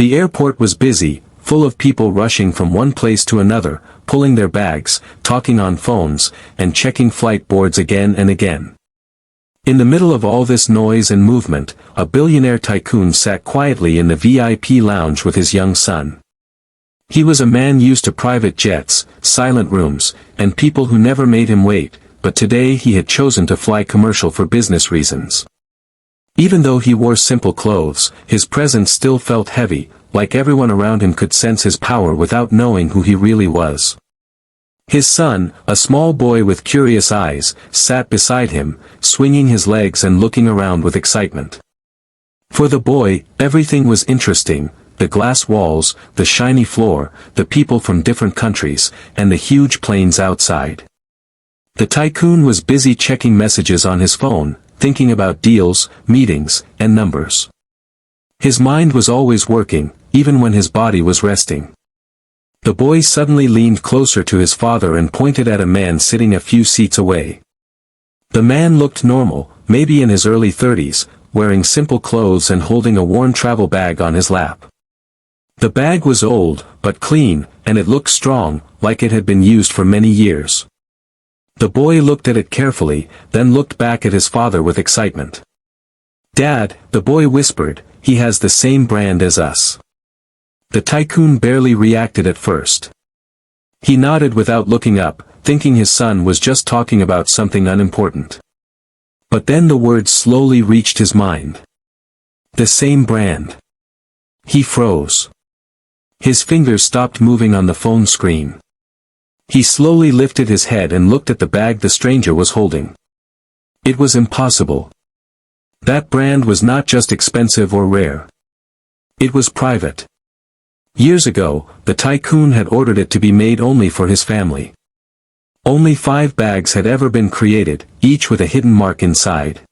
The airport was busy, full of people rushing from one place to another, pulling their bags, talking on phones, and checking flight boards again and again. In the middle of all this noise and movement, a billionaire tycoon sat quietly in the VIP lounge with his young son. He was a man used to private jets, silent rooms, and people who never made him wait, but today he had chosen to fly commercial for business reasons. Even though he wore simple clothes, his presence still felt heavy, like everyone around him could sense his power without knowing who he really was. His son, a small boy with curious eyes, sat beside him, swinging his legs and looking around with excitement. For the boy, everything was interesting: the glass walls, the shiny floor, the people from different countries, and the huge planes outside. The tycoon was busy checking messages on his phone, thinking about deals, meetings, and numbers. His mind was always working, even when his body was resting. The boy suddenly leaned closer to his father and pointed at a man sitting a few seats away. The man looked normal, maybe in his early 30s, wearing simple clothes and holding a worn travel bag on his lap. The bag was old, but clean, and it looked strong, like it had been used for many years. The boy looked at it carefully, then looked back at his father with excitement. "Dad," the boy whispered, "he has the same brand as us." The tycoon barely reacted at first. He nodded without looking up, thinking his son was just talking about something unimportant. But then the words slowly reached his mind. The same brand. He froze. His fingers stopped moving on the phone screen. He slowly lifted his head and looked at the bag the stranger was holding. It was impossible. That brand was not just expensive or rare. It was private. Years ago, the tycoon had ordered it to be made only for his family. Only 5 bags had ever been created, each with a hidden mark inside.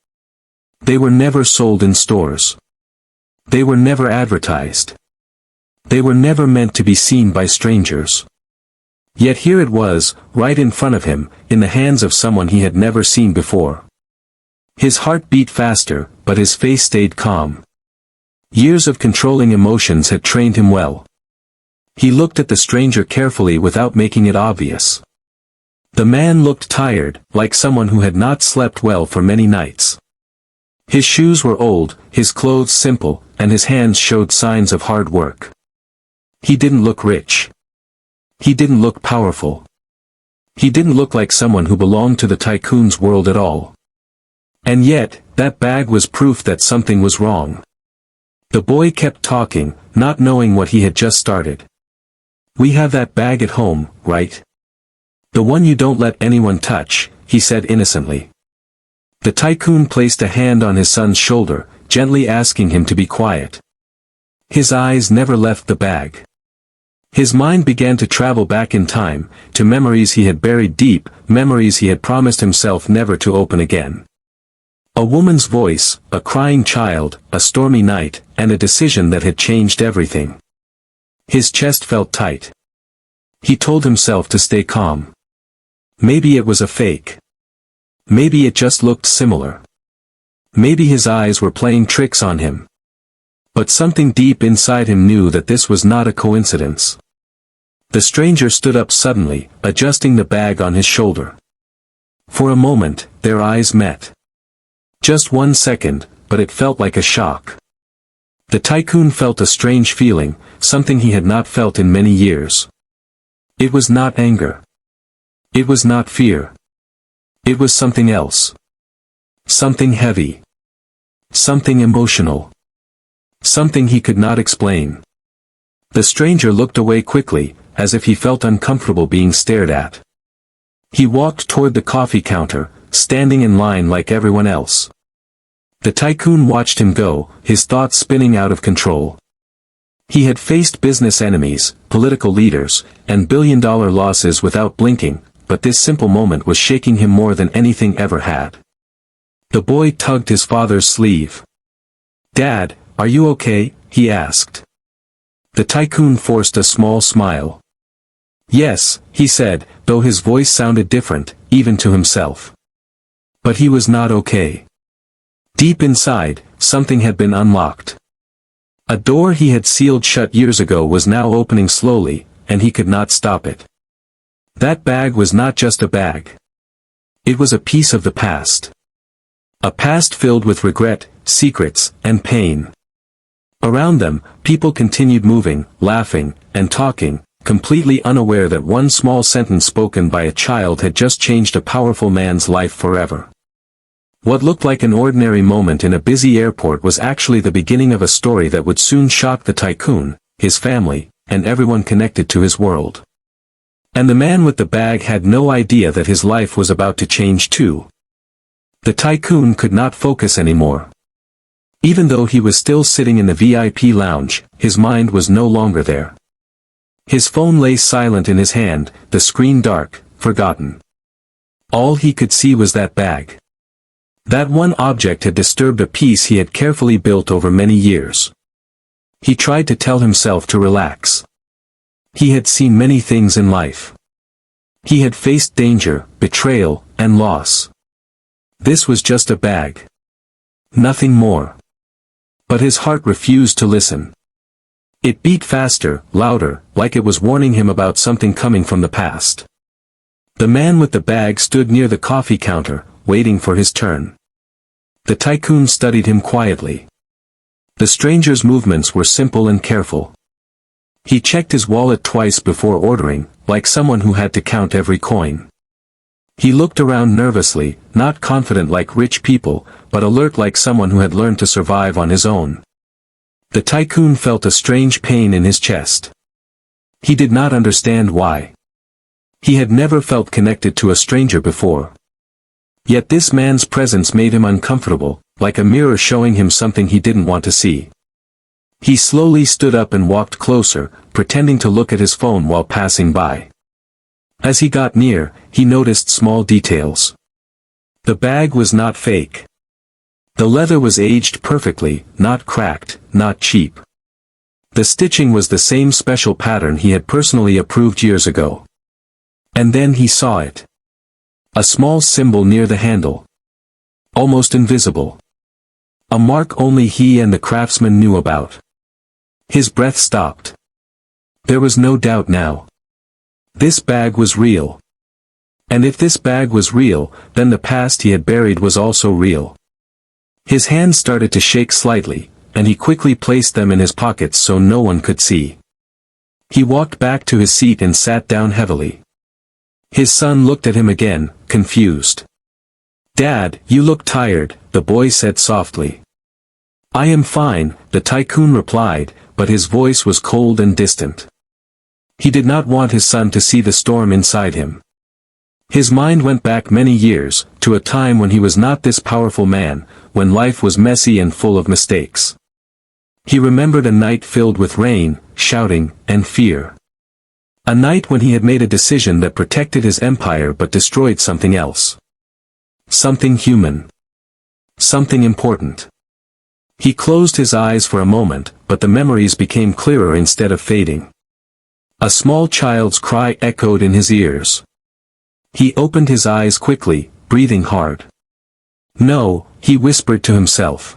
They were never sold in stores. They were never advertised. They were never meant to be seen by strangers. Yet here it was, right in front of him, in the hands of someone he had never seen before. His heart beat faster, but his face stayed calm. Years of controlling emotions had trained him well. He looked at the stranger carefully without making it obvious. The man looked tired, like someone who had not slept well for many nights. His shoes were old, his clothes simple, and his hands showed signs of hard work. He didn't look rich. He didn't look powerful. He didn't look like someone who belonged to the tycoon's world at all. And yet, that bag was proof that something was wrong. The boy kept talking, not knowing what he had just started. "We have that bag at home, right? The one you don't let anyone touch," he said innocently. The tycoon placed a hand on his son's shoulder, gently asking him to be quiet. His eyes never left the bag. His mind began to travel back in time, to memories he had buried deep, memories he had promised himself never to open again. A woman's voice, a crying child, a stormy night, and a decision that had changed everything. His chest felt tight. He told himself to stay calm. Maybe it was a fake. Maybe it just looked similar. Maybe his eyes were playing tricks on him. But something deep inside him knew that this was not a coincidence. The stranger stood up suddenly, adjusting the bag on his shoulder. For a moment, their eyes met. Just 1 second, but it felt like a shock. The tycoon felt a strange feeling, something he had not felt in many years. It was not anger. It was not fear. It was something else. Something heavy. Something emotional. Something he could not explain. The stranger looked away quickly, as if he felt uncomfortable being stared at. He walked toward the coffee counter, standing in line like everyone else. The tycoon watched him go, his thoughts spinning out of control. He had faced business enemies, political leaders, and billion-dollar losses without blinking, but this simple moment was shaking him more than anything ever had. The boy tugged his father's sleeve. "Dad, are you okay?" he asked. The tycoon forced a small smile. "Yes," he said, though his voice sounded different, even to himself. But he was not okay. Deep inside, something had been unlocked. A door he had sealed shut years ago was now opening slowly, and he could not stop it. That bag was not just a bag. It was a piece of the past. A past filled with regret, secrets, and pain. Around them, people continued moving, laughing, and talking, completely unaware that one small sentence spoken by a child had just changed a powerful man's life forever. What looked like an ordinary moment in a busy airport was actually the beginning of a story that would soon shock the tycoon, his family, and everyone connected to his world. And the man with the bag had no idea that his life was about to change too. The tycoon could not focus anymore. Even though he was still sitting in the VIP lounge, his mind was no longer there. His phone lay silent in his hand, the screen dark, forgotten. All he could see was that bag. That one object had disturbed a peace he had carefully built over many years. He tried to tell himself to relax. He had seen many things in life. He had faced danger, betrayal, and loss. This was just a bag. Nothing more. But his heart refused to listen. It beat faster, louder, like it was warning him about something coming from the past. The man with the bag stood near the coffee counter, waiting for his turn. The tycoon studied him quietly. The stranger's movements were simple and careful. He checked his wallet twice before ordering, like someone who had to count every coin. He looked around nervously, not confident like rich people, but alert like someone who had learned to survive on his own. The tycoon felt a strange pain in his chest. He did not understand why. He had never felt connected to a stranger before. Yet this man's presence made him uncomfortable, like a mirror showing him something he didn't want to see. He slowly stood up and walked closer, pretending to look at his phone while passing by. As he got near, he noticed small details. The bag was not fake. The leather was aged perfectly, not cracked, not cheap. The stitching was the same special pattern he had personally approved years ago. And then he saw it. A small symbol near the handle. Almost invisible. A mark only he and the craftsman knew about. His breath stopped. There was no doubt now. This bag was real. And if this bag was real, then the past he had buried was also real. His hands started to shake slightly, and he quickly placed them in his pockets so no one could see. He walked back to his seat and sat down heavily. His son looked at him again, confused. "Dad, you look tired," the boy said softly. "I am fine," the tycoon replied, but his voice was cold and distant. He did not want his son to see the storm inside him. His mind went back many years, to a time when he was not this powerful man, when life was messy and full of mistakes. He remembered a night filled with rain, shouting, and fear. A night when he had made a decision that protected his empire but destroyed something else. Something human. Something important. He closed his eyes for a moment, but the memories became clearer instead of fading. A small child's cry echoed in his ears. He opened his eyes quickly, breathing hard. "No," he whispered to himself.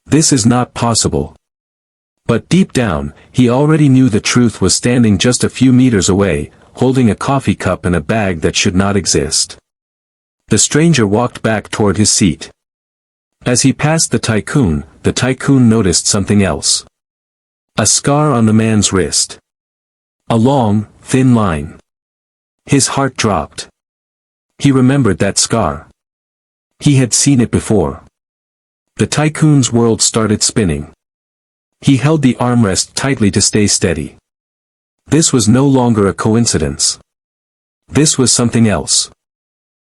"This is not possible." But deep down, he already knew the truth was standing just a few meters away, holding a coffee cup and a bag that should not exist. The stranger walked back toward his seat. As he passed the tycoon noticed something else. A scar on the man's wrist. A long, thin line. His heart dropped. He remembered that scar. He had seen it before. The tycoon's world started spinning. He held the armrest tightly to stay steady. This was no longer a coincidence. This was something else.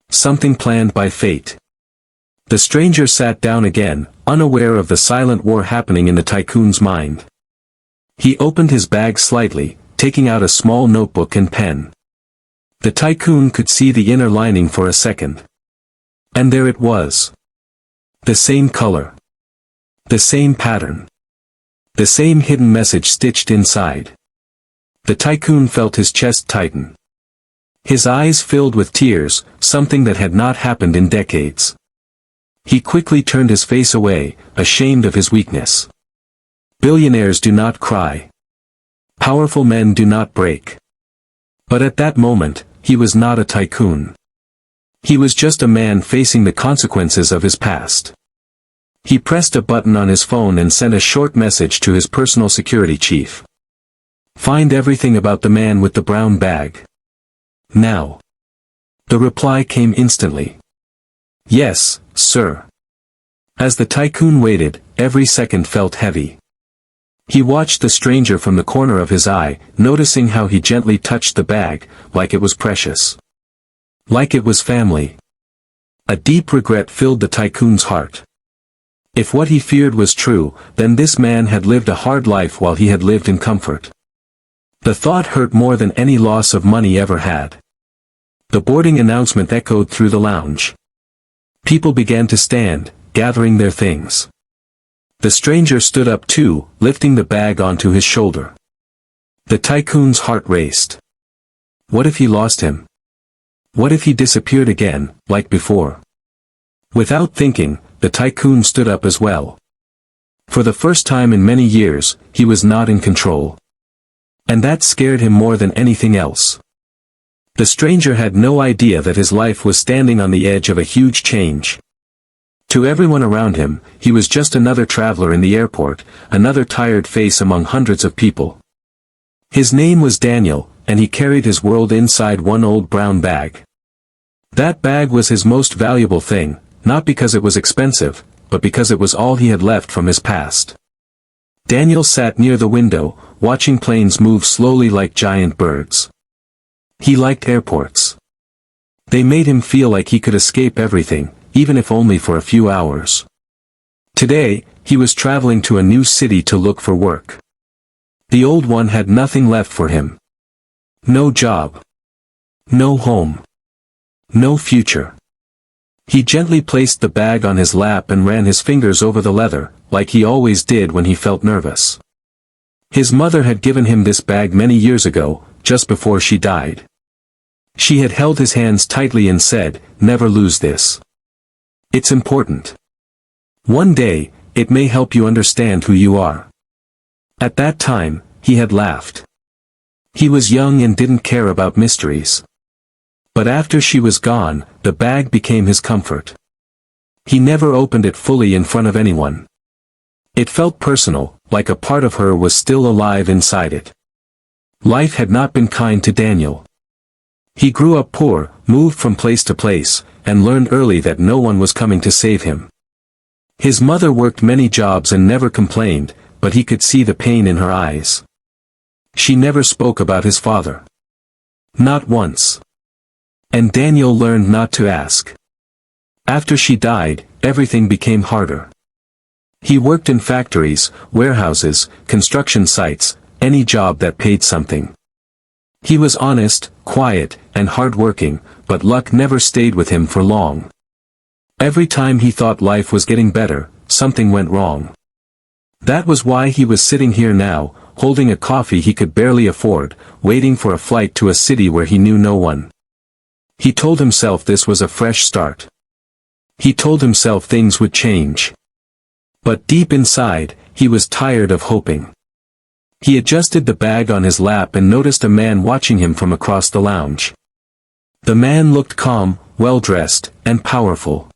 Something planned by fate. The stranger sat down again, unaware of the silent war happening in the tycoon's mind. He opened his bag slightly, taking out a small notebook and pen. The tycoon could see the inner lining for a second. And there it was. The same color. The same pattern. The same hidden message stitched inside. The tycoon felt his chest tighten. His eyes filled with tears, something that had not happened in decades. He quickly turned his face away, ashamed of his weakness. Billionaires do not cry. Powerful men do not break. But at that moment, he was not a tycoon. He was just a man facing the consequences of his past. He pressed a button on his phone and sent a short message to his personal security chief. Find everything about the man with the brown bag. Now. The reply came instantly. Yes, sir. As the tycoon waited, every second felt heavy. He watched the stranger from the corner of his eye, noticing how he gently touched the bag, like it was precious. Like it was family. A deep regret filled the tycoon's heart. If what he feared was true, then this man had lived a hard life while he had lived in comfort. The thought hurt more than any loss of money ever had. The boarding announcement echoed through the lounge. People began to stand, gathering their things. The stranger stood up too, lifting the bag onto his shoulder. The tycoon's heart raced. What if he lost him? What if he disappeared again, like before? Without thinking, the tycoon stood up as well. For the first time in many years, he was not in control. And that scared him more than anything else. The stranger had no idea that his life was standing on the edge of a huge change. To everyone around him, he was just another traveler in the airport, another tired face among hundreds of people. His name was Daniel, and he carried his world inside one old brown bag. That bag was his most valuable thing, not because it was expensive, but because it was all he had left from his past. Daniel sat near the window, watching planes move slowly like giant birds. He liked airports. They made him feel like he could escape everything, even if only for a few hours. Today, he was traveling to a new city to look for work. The old one had nothing left for him. No job. No home. No future. He gently placed the bag on his lap and ran his fingers over the leather, like he always did when he felt nervous. His mother had given him this bag many years ago, just before she died. She had held his hands tightly and said, "Never lose this. It's important. One day, it may help you understand who you are." At that time, he had laughed. He was young and didn't care about mysteries. But after she was gone, the bag became his comfort. He never opened it fully in front of anyone. It felt personal, like a part of her was still alive inside it. Life had not been kind to Daniel. He grew up poor, moved from place to place, and learned early that no one was coming to save him. His mother worked many jobs and never complained, but he could see the pain in her eyes. She never spoke about his father. Not once. And Daniel learned not to ask. After she died, everything became harder. He worked in factories, warehouses, construction sites, any job that paid something. He was honest, quiet, and hard-working, but luck never stayed with him for long. Every time he thought life was getting better, something went wrong. That was why he was sitting here now, holding a coffee he could barely afford, waiting for a flight to a city where he knew no one. He told himself this was a fresh start. He told himself things would change. But deep inside, he was tired of hoping. He adjusted the bag on his lap and noticed a man watching him from across the lounge. The man looked calm, well-dressed, and powerful.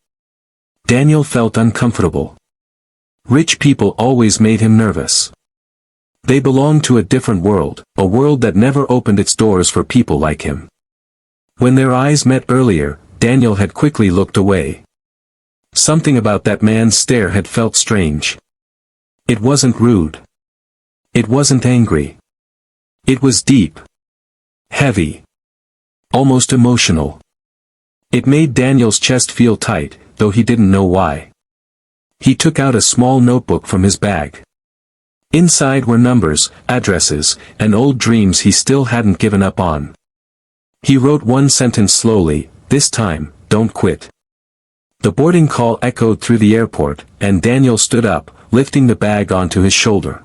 Daniel felt uncomfortable. Rich people always made him nervous. They belonged to a different world, a world that never opened its doors for people like him. When their eyes met earlier, Daniel had quickly looked away. Something about that man's stare had felt strange. It wasn't rude. It wasn't angry. It was deep. Heavy. Almost emotional. It made Daniel's chest feel tight, though he didn't know why. He took out a small notebook from his bag. Inside were numbers, addresses, and old dreams he still hadn't given up on. He wrote one sentence slowly, "This time, don't quit." The boarding call echoed through the airport, and Daniel stood up, lifting the bag onto his shoulder.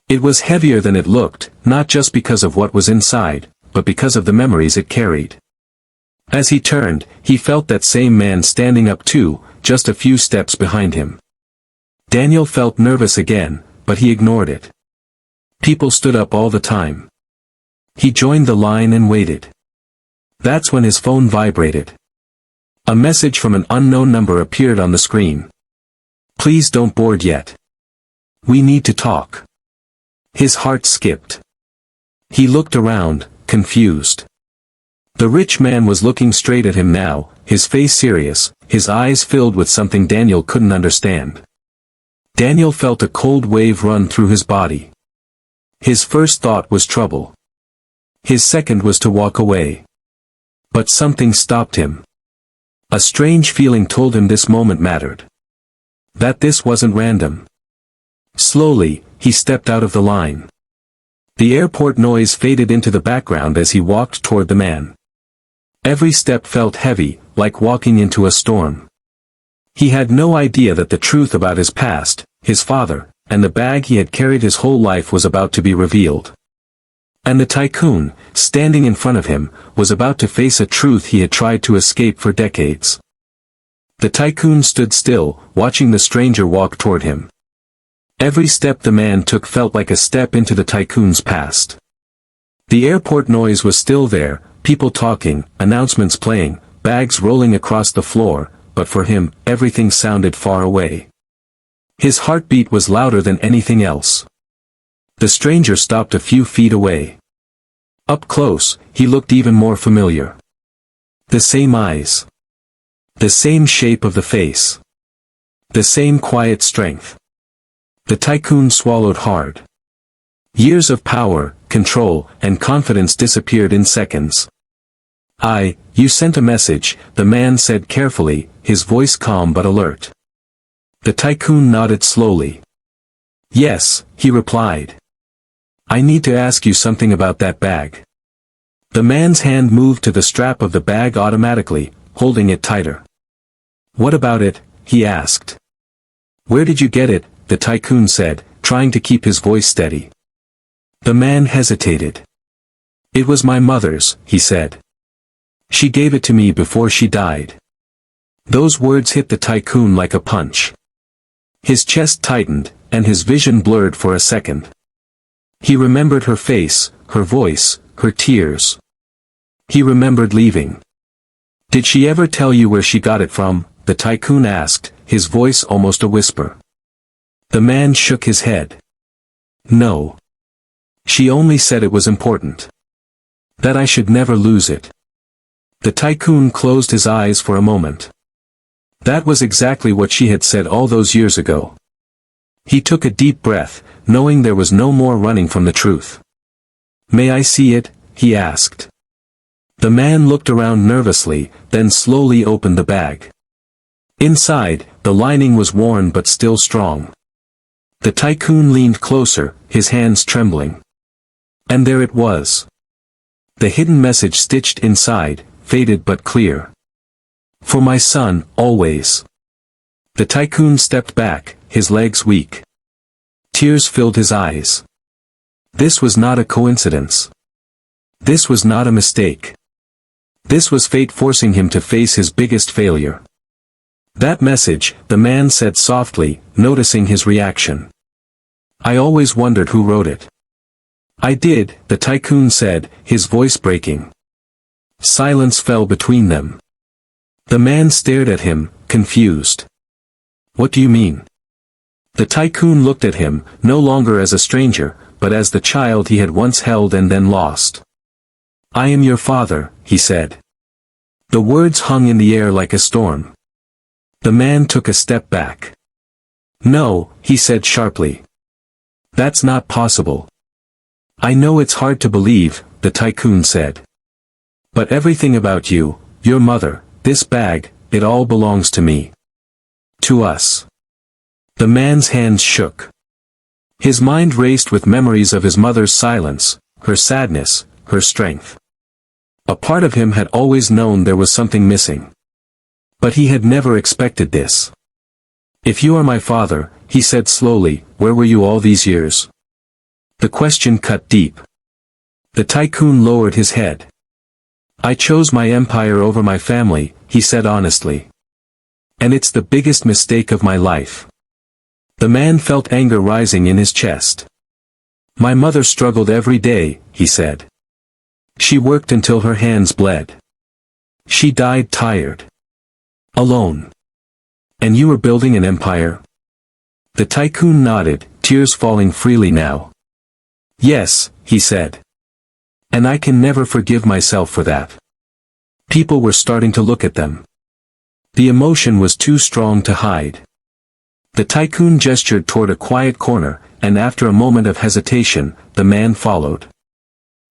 It was heavier than it looked, not just because of what was inside, but because of the memories it carried. As he turned, he felt that same man standing up too, just a few steps behind him. Daniel felt nervous again, but he ignored it. People stood up all the time. He joined the line and waited. That's when his phone vibrated. A message from an unknown number appeared on the screen. "Please don't board yet. We need to talk." His heart skipped. He looked around, confused. The rich man was looking straight at him now, his face serious, his eyes filled with something Daniel couldn't understand. Daniel felt a cold wave run through his body. His first thought was trouble. His second was to walk away. But something stopped him. A strange feeling told him this moment mattered. That this wasn't random. Slowly, he stepped out of the line. The airport noise faded into the background as he walked toward the man. Every step felt heavy, like walking into a storm. He had no idea that the truth about his past, his father, and the bag he had carried his whole life was about to be revealed. And the tycoon, standing in front of him, was about to face a truth he had tried to escape for decades. The tycoon stood still, watching the stranger walk toward him. Every step the man took felt like a step into the tycoon's past. The airport noise was still there, people talking, announcements playing, bags rolling across the floor, but for him, everything sounded far away. His heartbeat was louder than anything else. The stranger stopped a few feet away. Up close, he looked even more familiar. The same eyes. The same shape of the face. The same quiet strength. The tycoon swallowed hard. Years of power, control, and confidence disappeared in seconds. You sent a message," the man said carefully, his voice calm but alert. The tycoon nodded slowly. "Yes," he replied. "I need to ask you something about that bag." The man's hand moved to the strap of the bag automatically, holding it tighter. "What about it?" he asked. "Where did you get it?" the tycoon said, trying to keep his voice steady. The man hesitated. "It was my mother's," he said. "She gave it to me before she died." Those words hit the tycoon like a punch. His chest tightened, and his vision blurred for a second. He remembered her face, her voice, her tears. He remembered leaving. "Did she ever tell you where she got it from?" the tycoon asked, his voice almost a whisper. The man shook his head. "No. She only said it was important. That I should never lose it." The tycoon closed his eyes for a moment. That was exactly what she had said all those years ago. He took a deep breath, knowing there was no more running from the truth. "May I see it?" he asked. The man looked around nervously, then slowly opened the bag. Inside, the lining was worn but still strong. The tycoon leaned closer, his hands trembling. And there it was. The hidden message stitched inside, faded but clear. "For my son, always." The tycoon stepped back, his legs weak. Tears filled his eyes. This was not a coincidence. This was not a mistake. This was fate forcing him to face his biggest failure. "That message," the man said softly, noticing his reaction. "I always wondered who wrote it." "I did," the tycoon said, his voice breaking. Silence fell between them. The man stared at him, confused. "What do you mean?" The tycoon looked at him, no longer as a stranger, but as the child he had once held and then lost. "I am your father," he said. The words hung in the air like a storm. The man took a step back. "No," he said sharply. "That's not possible." "I know it's hard to believe," the tycoon said. "But everything about you, your mother, this bag, it all belongs to me. To us." The man's hands shook. His mind raced with memories of his mother's silence, her sadness, her strength. A part of him had always known there was something missing. But he had never expected this. "If you are my father," he said slowly, "where were you all these years?" The question cut deep. The tycoon lowered his head. "I chose my empire over my family," he said honestly. "And it's the biggest mistake of my life." The man felt anger rising in his chest. My mother struggled every day, he said. She worked until her hands bled. She died tired. Alone. And you were building an empire? The tycoon nodded, tears falling freely now. Yes, he said. And I can never forgive myself for that. People were starting to look at them. The emotion was too strong to hide. The tycoon gestured toward a quiet corner, and after a moment of hesitation, the man followed.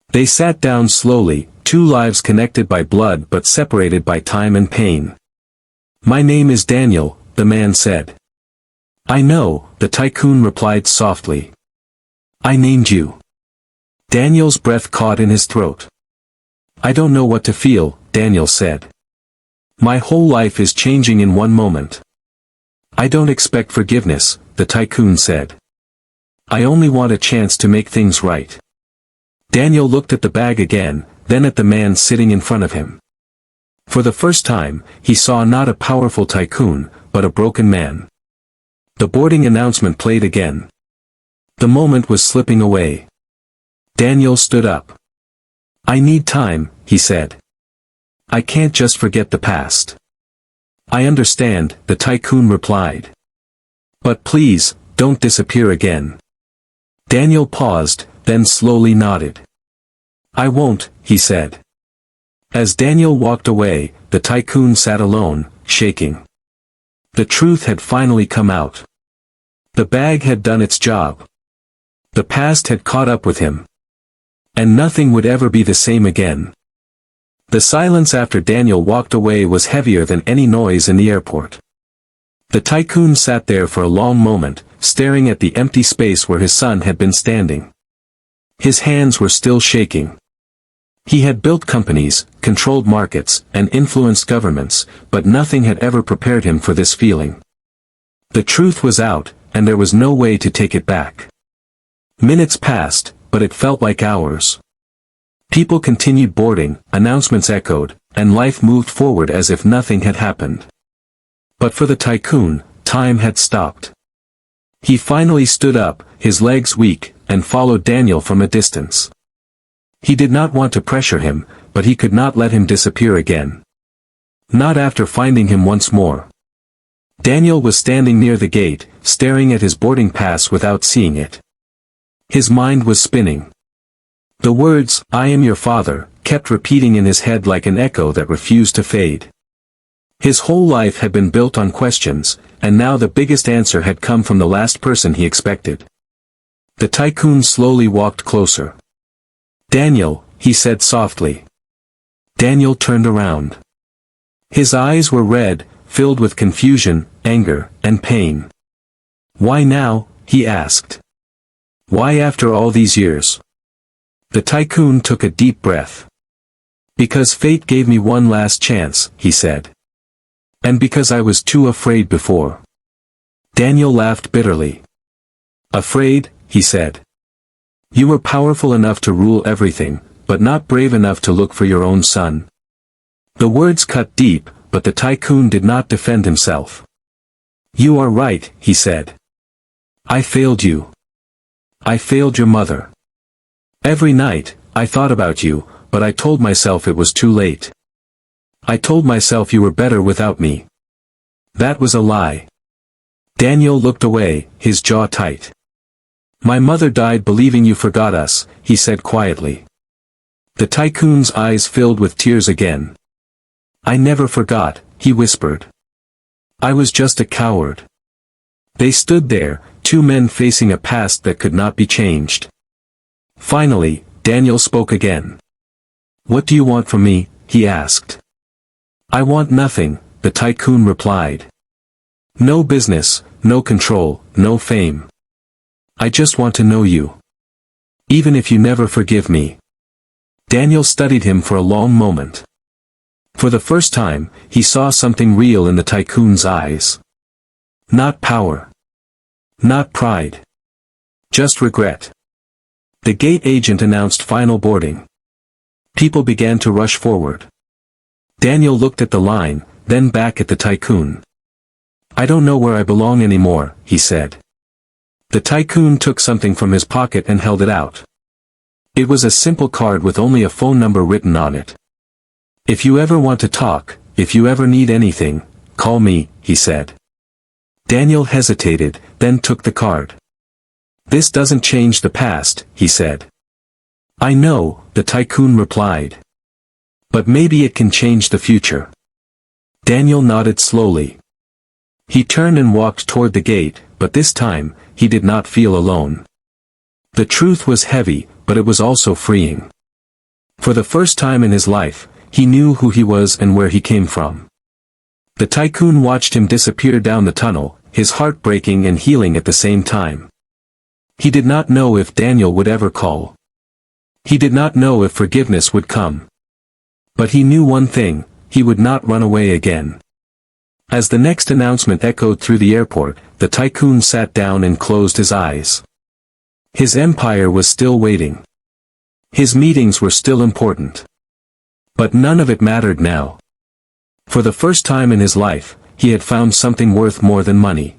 They sat down slowly, two lives connected by blood but separated by time and pain. My name is Daniel, the man said. I know, the tycoon replied softly. I named you. Daniel's breath caught in his throat. I don't know what to feel, Daniel said. My whole life is changing in one moment. I don't expect forgiveness, the tycoon said. I only want a chance to make things right. Daniel looked at the bag again, then at the man sitting in front of him. For the first time, he saw not a powerful tycoon, but a broken man. The boarding announcement played again. The moment was slipping away. Daniel stood up. I need time, he said. I can't just forget the past. I understand, the tycoon replied. But please, don't disappear again. Daniel paused, then slowly nodded. I won't, he said. As Daniel walked away, the tycoon sat alone, shaking. The truth had finally come out. The bag had done its job. The past had caught up with him. And nothing would ever be the same again. The silence after Daniel walked away was heavier than any noise in the airport. The tycoon sat there for a long moment, staring at the empty space where his son had been standing. His hands were still shaking. He had built companies, controlled markets, and influenced governments, but nothing had ever prepared him for this feeling. The truth was out, and there was no way to take it back. Minutes passed, but it felt like hours. People continued boarding, announcements echoed, and life moved forward as if nothing had happened. But for the tycoon, time had stopped. He finally stood up, his legs weak, and followed Daniel from a distance. He did not want to pressure him, but he could not let him disappear again. Not after finding him once more. Daniel was standing near the gate, staring at his boarding pass without seeing it. His mind was spinning. The words, I am your father, kept repeating in his head like an echo that refused to fade. His whole life had been built on questions, and now the biggest answer had come from the last person he expected. The tycoon slowly walked closer. Daniel, he said softly. Daniel turned around. His eyes were red, filled with confusion, anger, and pain. Why now? He asked. Why after all these years? The tycoon took a deep breath. Because fate gave me one last chance, he said. And because I was too afraid before. Daniel laughed bitterly. Afraid, he said. You were powerful enough to rule everything, but not brave enough to look for your own son. The words cut deep, but the tycoon did not defend himself. You are right, he said. I failed you. I failed your mother. Every night, I thought about you, but I told myself it was too late. I told myself you were better without me. That was a lie. Daniel looked away, his jaw tight. My mother died believing you forgot us, he said quietly. The tycoon's eyes filled with tears again. I never forgot, he whispered. I was just a coward. They stood there, two men facing a past that could not be changed. Finally, Daniel spoke again. What do you want from me? He asked. I want nothing, the tycoon replied. No business, no control, no fame. I just want to know you. Even if you never forgive me. Daniel studied him for a long moment. For the first time, he saw something real in the tycoon's eyes. Not power. Not pride. Just regret. The gate agent announced final boarding. People began to rush forward. Daniel looked at the line, then back at the tycoon. I don't know where I belong anymore, he said. The tycoon took something from his pocket and held it out. It was a simple card with only a phone number written on it. "If you ever want to talk, if you ever need anything, call me," he said. Daniel hesitated, then took the card. "This doesn't change the past," he said. "I know," the tycoon replied. "But maybe it can change the future." Daniel nodded slowly. He turned and walked toward the gate, but this time, he did not feel alone. The truth was heavy, but it was also freeing. For the first time in his life, he knew who he was and where he came from. The tycoon watched him disappear down the tunnel, his heart breaking and healing at the same time. He did not know if Daniel would ever call. He did not know if forgiveness would come. But he knew one thing: he would not run away again. As the next announcement echoed through the airport, the tycoon sat down and closed his eyes. His empire was still waiting. His meetings were still important. But none of it mattered now. For the first time in his life, he had found something worth more than money.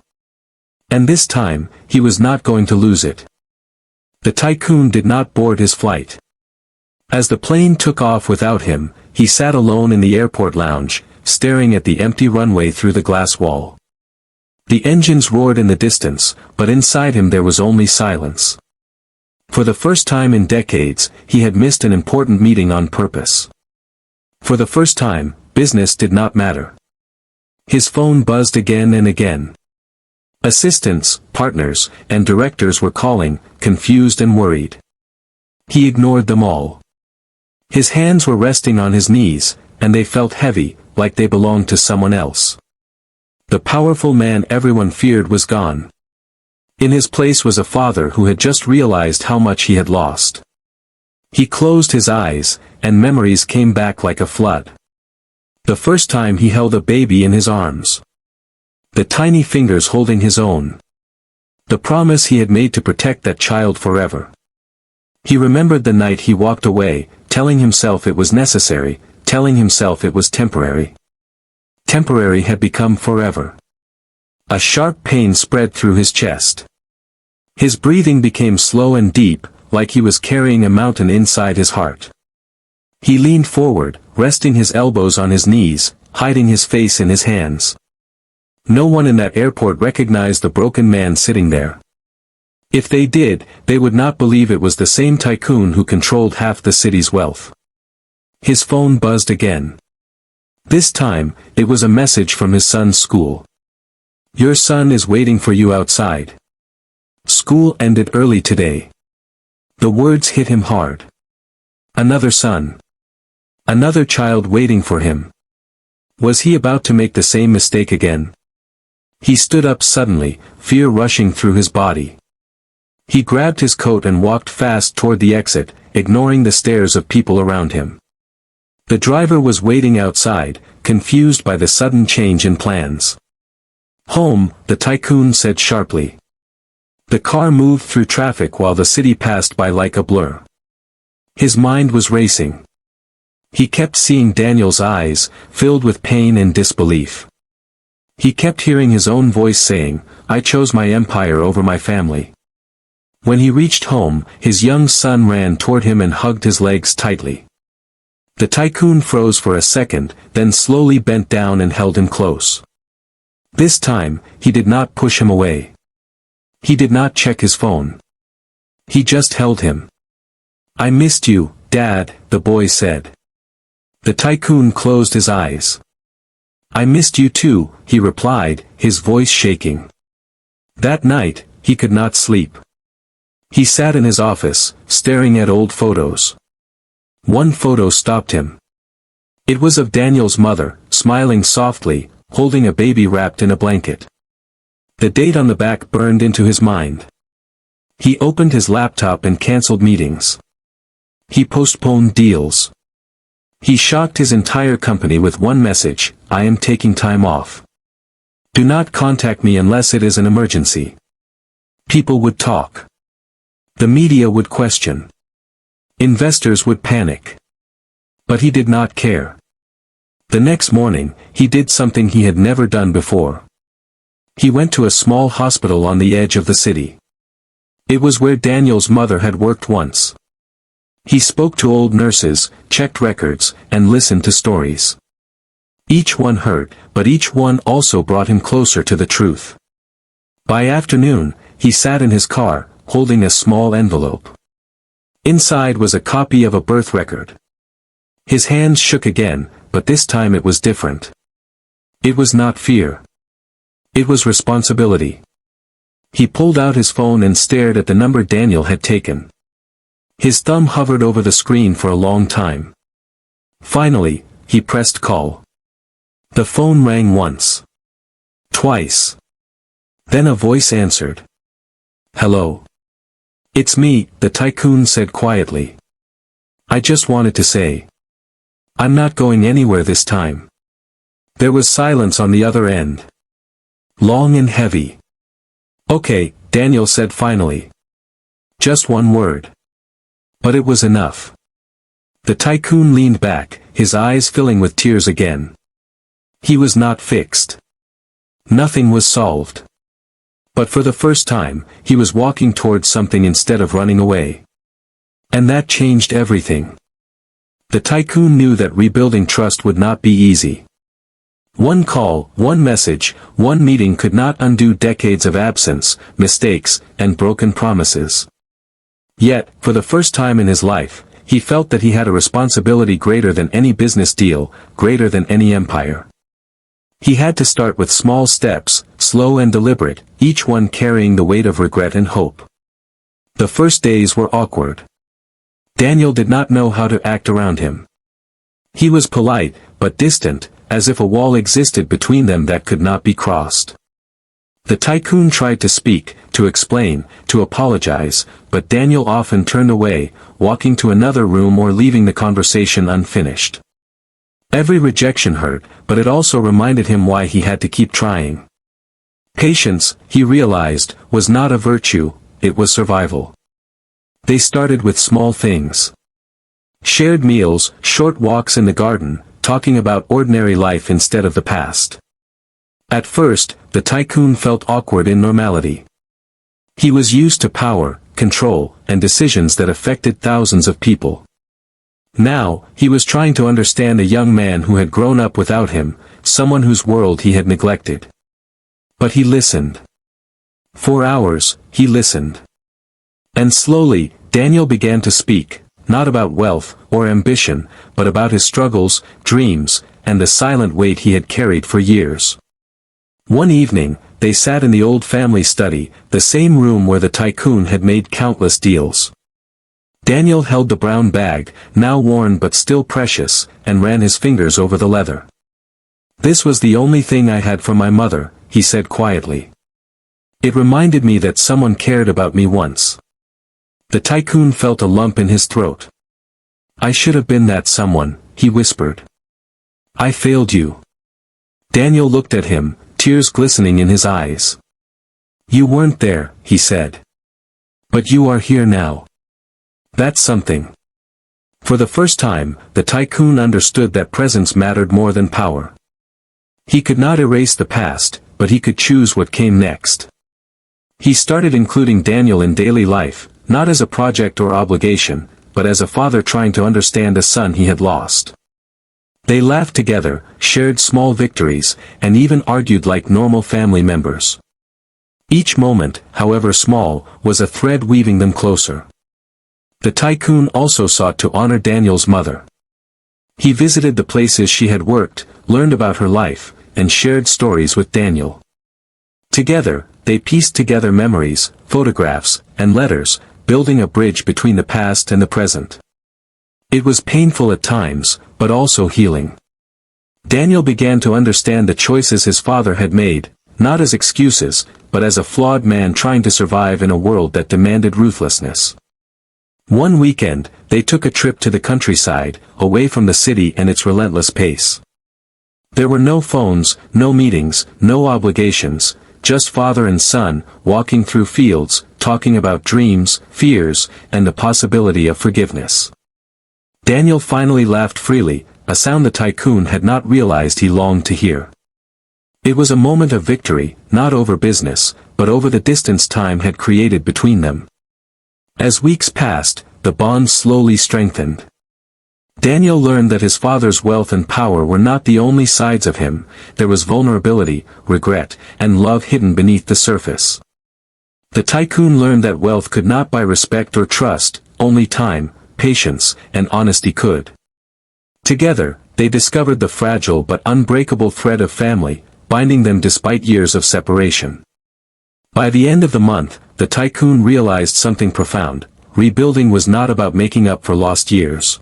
And this time, he was not going to lose it. The tycoon did not board his flight. As the plane took off without him, he sat alone in the airport lounge, staring at the empty runway through the glass wall. The engines roared in the distance, but inside him there was only silence. For the first time in decades, he had missed an important meeting on purpose. For the first time, business did not matter. His phone buzzed again and again. Assistants, partners, and directors were calling, confused and worried. He ignored them all. His hands were resting on his knees, and they felt heavy, like they belonged to someone else. The powerful man everyone feared was gone. In his place was a father who had just realized how much he had lost. He closed his eyes, and memories came back like a flood. The first time he held a baby in his arms. The tiny fingers holding his own. The promise he had made to protect that child forever. He remembered the night he walked away, telling himself it was necessary, telling himself it was temporary. Temporary had become forever. A sharp pain spread through his chest. His breathing became slow and deep, like he was carrying a mountain inside his heart. He leaned forward, resting his elbows on his knees, hiding his face in his hands. No one in that airport recognized the broken man sitting there. If they did, they would not believe it was the same tycoon who controlled half the city's wealth. His phone buzzed again. This time, it was a message from his son's school. "Your son is waiting for you outside. School ended early today." The words hit him hard. Another son. Another child waiting for him. Was he about to make the same mistake again? He stood up suddenly, fear rushing through his body. He grabbed his coat and walked fast toward the exit, ignoring the stares of people around him. The driver was waiting outside, confused by the sudden change in plans. "Home," the tycoon said sharply. The car moved through traffic while the city passed by like a blur. His mind was racing. He kept seeing Daniel's eyes, filled with pain and disbelief. He kept hearing his own voice saying, "I chose my empire over my family." When he reached home, his young son ran toward him and hugged his legs tightly. The tycoon froze for a second, then slowly bent down and held him close. This time, he did not push him away. He did not check his phone. He just held him. "I missed you, Dad," the boy said. The tycoon closed his eyes. "I missed you too," he replied, his voice shaking. That night, he could not sleep. He sat in his office, staring at old photos. One photo stopped him. It was of Daniel's mother, smiling softly, holding a baby wrapped in a blanket. The date on the back burned into his mind. He opened his laptop and canceled meetings. He postponed deals. He shocked his entire company with one message: "I am taking time off. Do not contact me unless it is an emergency." People would talk. The media would question. Investors would panic. But he did not care. The next morning, he did something he had never done before. He went to a small hospital on the edge of the city. It was where Daniel's mother had worked once. He spoke to old nurses, checked records, and listened to stories. Each one hurt, but each one also brought him closer to the truth. By afternoon, he sat in his car, holding a small envelope. Inside was a copy of a birth record. His hands shook again, but this time it was different. It was not fear. It was responsibility. He pulled out his phone and stared at the number Daniel had taken. His thumb hovered over the screen for a long time. Finally, he pressed call. The phone rang once. Twice. Then a voice answered. Hello. It's me, the Tycoon said quietly. I just wanted to say. I'm not going anywhere this time. There was silence on the other end. Long and heavy. Okay, Daniel said finally. Just one word. But it was enough. The Tycoon leaned back, his eyes filling with tears again. He was not fixed. Nothing was solved. But for the first time, he was walking towards something instead of running away. And that changed everything. The Tycoon knew that rebuilding trust would not be easy. One call, one message, one meeting could not undo decades of absence, mistakes, and broken promises. Yet, for the first time in his life, he felt that he had a responsibility greater than any business deal, greater than any empire. He had to start with small steps, slow and deliberate, each one carrying the weight of regret and hope. The first days were awkward. Daniel did not know how to act around him. He was polite, but distant, as if a wall existed between them that could not be crossed. The Tycoon tried to speak, to explain, to apologize, but Daniel often turned away, walking to another room or leaving the conversation unfinished. Every rejection hurt, but it also reminded him why he had to keep trying. Patience, he realized, was not a virtue, it was survival. They started with small things. Shared meals, short walks in the garden, talking about ordinary life instead of the past. At first, the Tycoon felt awkward in normality. He was used to power, control, and decisions that affected thousands of people. Now, he was trying to understand a young man who had grown up without him, someone whose world he had neglected. But he listened. For hours, he listened. And slowly, Daniel began to speak, not about wealth or ambition, but about his struggles, dreams, and the silent weight he had carried for years. One evening, they sat in the old family study, the same room where the Tycoon had made countless deals. Daniel held the brown bag, now worn but still precious, and ran his fingers over the leather. This was the only thing I had from my mother, he said quietly. It reminded me that someone cared about me once. The Tycoon felt a lump in his throat. I should have been that someone, he whispered. I failed you. Daniel looked at him, tears glistening in his eyes. You weren't there, he said. But you are here now. That's something. For the first time, the Tycoon understood that presence mattered more than power. He could not erase the past, but he could choose what came next. He started including Daniel in daily life, not as a project or obligation, but as a father trying to understand a son he had lost. They laughed together, shared small victories, and even argued like normal family members. Each moment, however small, was a thread weaving them closer. The Tycoon also sought to honor Daniel's mother. He visited the places she had worked, learned about her life, and shared stories with Daniel. Together, they pieced together memories, photographs, and letters, building a bridge between the past and the present. It was painful at times, but also healing. Daniel began to understand the choices his father had made, not as excuses, but as a flawed man trying to survive in a world that demanded ruthlessness. One weekend, they took a trip to the countryside, away from the city and its relentless pace. There were no phones, no meetings, no obligations, just father and son, walking through fields, talking about dreams, fears, and the possibility of forgiveness. Daniel finally laughed freely, a sound the Tycoon had not realized he longed to hear. It was a moment of victory, not over business, but over the distance time had created between them. As weeks passed, the bond slowly strengthened. Daniel learned that his father's wealth and power were not the only sides of him. There was vulnerability, regret, and love hidden beneath the surface. The tycoon learned that wealth could not buy respect or trust, only time, patience, and honesty could. Together, they discovered the fragile but unbreakable thread of family, binding them despite years of separation. By the end of the month, the tycoon realized something profound. Rebuilding was not about making up for lost years.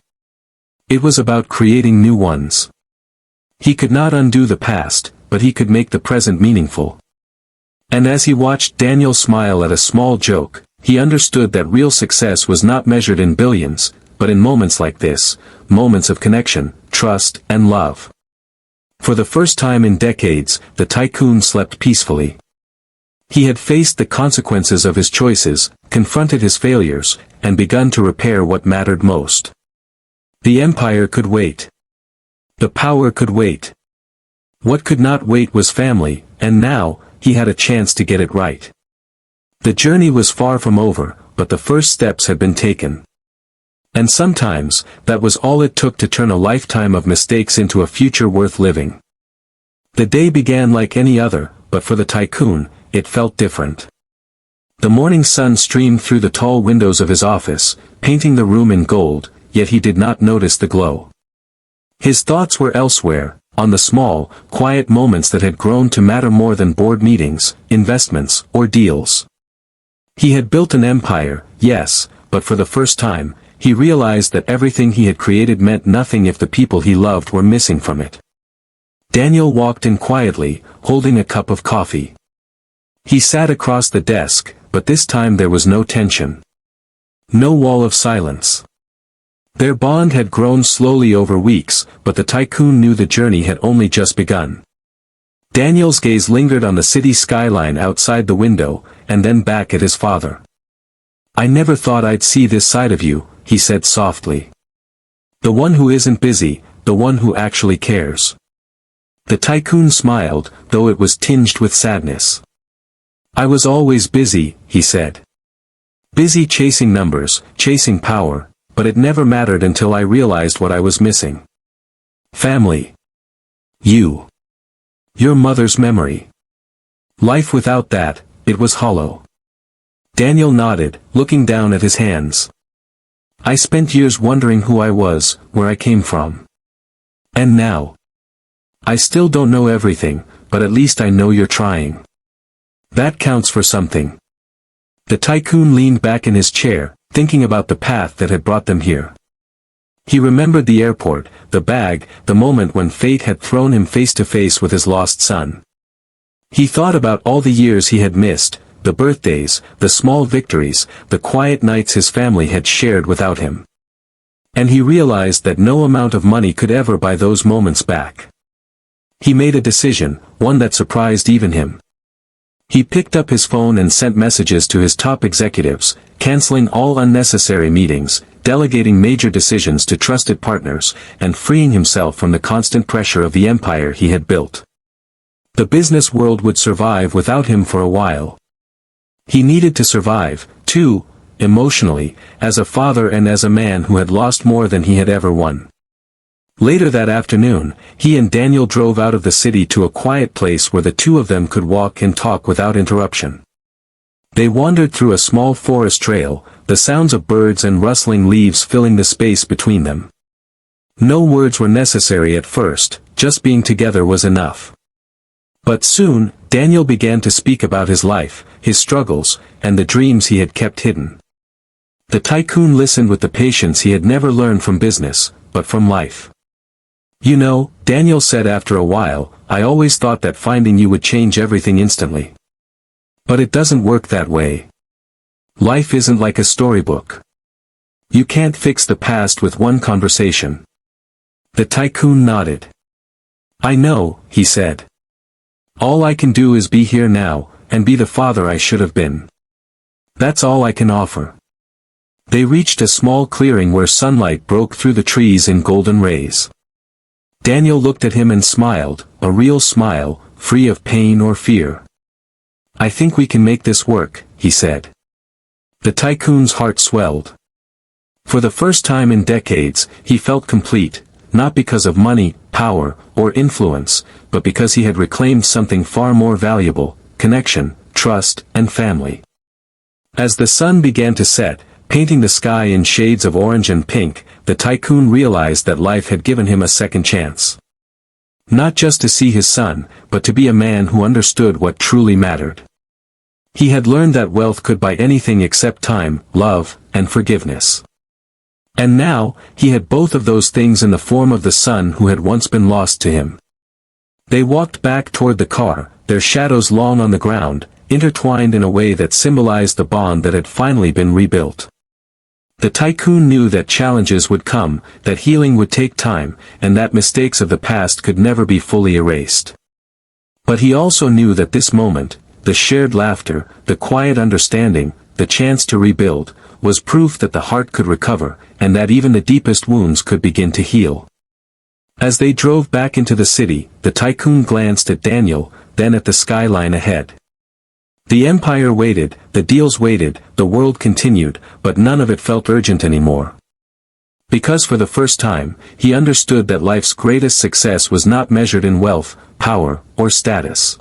It was about creating new ones. He could not undo the past, but he could make the present meaningful. And as he watched Daniel smile at a small joke, he understood that real success was not measured in billions, but in moments like this, moments of connection, trust, and love. For the first time in decades, the tycoon slept peacefully. He had faced the consequences of his choices, confronted his failures, and begun to repair what mattered most. The empire could wait. The power could wait. What could not wait was family, and now, he had a chance to get it right. The journey was far from over, but the first steps had been taken. And sometimes, that was all it took to turn a lifetime of mistakes into a future worth living. The day began like any other, but for the tycoon, it felt different. The morning sun streamed through the tall windows of his office, painting the room in gold, yet he did not notice the glow. His thoughts were elsewhere, on the small, quiet moments that had grown to matter more than board meetings, investments, or deals. He had built an empire, yes, but for the first time, he realized that everything he had created meant nothing if the people he loved were missing from it. Daniel walked in quietly, holding a cup of coffee. He sat across the desk, but this time there was no tension. No wall of silence. Their bond had grown slowly over weeks, but the tycoon knew the journey had only just begun. Daniel's gaze lingered on the city skyline outside the window, and then back at his father. "I never thought I'd see this side of you," he said softly. "The one who isn't busy, the one who actually cares." The tycoon smiled, though it was tinged with sadness. "I was always busy," he said. "Busy chasing numbers, chasing power, but it never mattered until I realized what I was missing. Family. You. Your mother's memory. Life without that, it was hollow." Daniel nodded, looking down at his hands. "I spent years wondering who I was, where I came from. And now. I still don't know everything, but at least I know you're trying. That counts for something." The tycoon leaned back in his chair, thinking about the path that had brought them here. He remembered the airport, the bag, the moment when fate had thrown him face to face with his lost son. He thought about all the years he had missed, the birthdays, the small victories, the quiet nights his family had shared without him. And he realized that no amount of money could ever buy those moments back. He made a decision, one that surprised even him. He picked up his phone and sent messages to his top executives, canceling all unnecessary meetings, delegating major decisions to trusted partners, and freeing himself from the constant pressure of the empire he had built. The business world would survive without him for a while. He needed to survive, too, emotionally, as a father and as a man who had lost more than he had ever won. Later that afternoon, he and Daniel drove out of the city to a quiet place where the two of them could walk and talk without interruption. They wandered through a small forest trail, the sounds of birds and rustling leaves filling the space between them. No words were necessary at first, just being together was enough. But soon, Daniel began to speak about his life, his struggles, and the dreams he had kept hidden. The tycoon listened with the patience he had never learned from business, but from life. "You know," Daniel said after a while, "I always thought that finding you would change everything instantly. But it doesn't work that way. Life isn't like a storybook. You can't fix the past with one conversation." The tycoon nodded. "I know," he said. "All I can do is be here now, and be the father I should have been. That's all I can offer." They reached a small clearing where sunlight broke through the trees in golden rays. Daniel looked at him and smiled, a real smile, free of pain or fear. "I think we can make this work," he said. The Tycoon's heart swelled. For the first time in decades, he felt complete, not because of money, power, or influence, but because he had reclaimed something far more valuable: connection, trust, and family. As the sun began to set, painting the sky in shades of orange and pink, the Tycoon realized that life had given him a second chance. Not just to see his son, but to be a man who understood what truly mattered. He had learned that wealth could buy anything except time, love, and forgiveness. And now, he had both of those things in the form of the son who had once been lost to him. They walked back toward the car, their shadows long on the ground, intertwined in a way that symbolized the bond that had finally been rebuilt. The Tycoon knew that challenges would come, that healing would take time, and that mistakes of the past could never be fully erased. But he also knew that this moment, the shared laughter, the quiet understanding, the chance to rebuild, was proof that the heart could recover, and that even the deepest wounds could begin to heal. As they drove back into the city, the Tycoon glanced at Daniel, then at the skyline ahead. The empire waited, the deals waited, the world continued, but none of it felt urgent anymore. Because for the first time, he understood that life's greatest success was not measured in wealth, power, or status.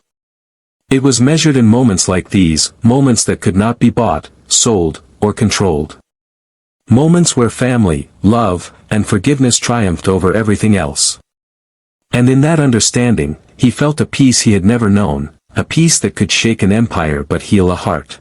It was measured in moments like these, moments that could not be bought, sold, or controlled. Moments where family, love, and forgiveness triumphed over everything else. And in that understanding, he felt a peace he had never known, a peace that could shake an empire but heal a heart.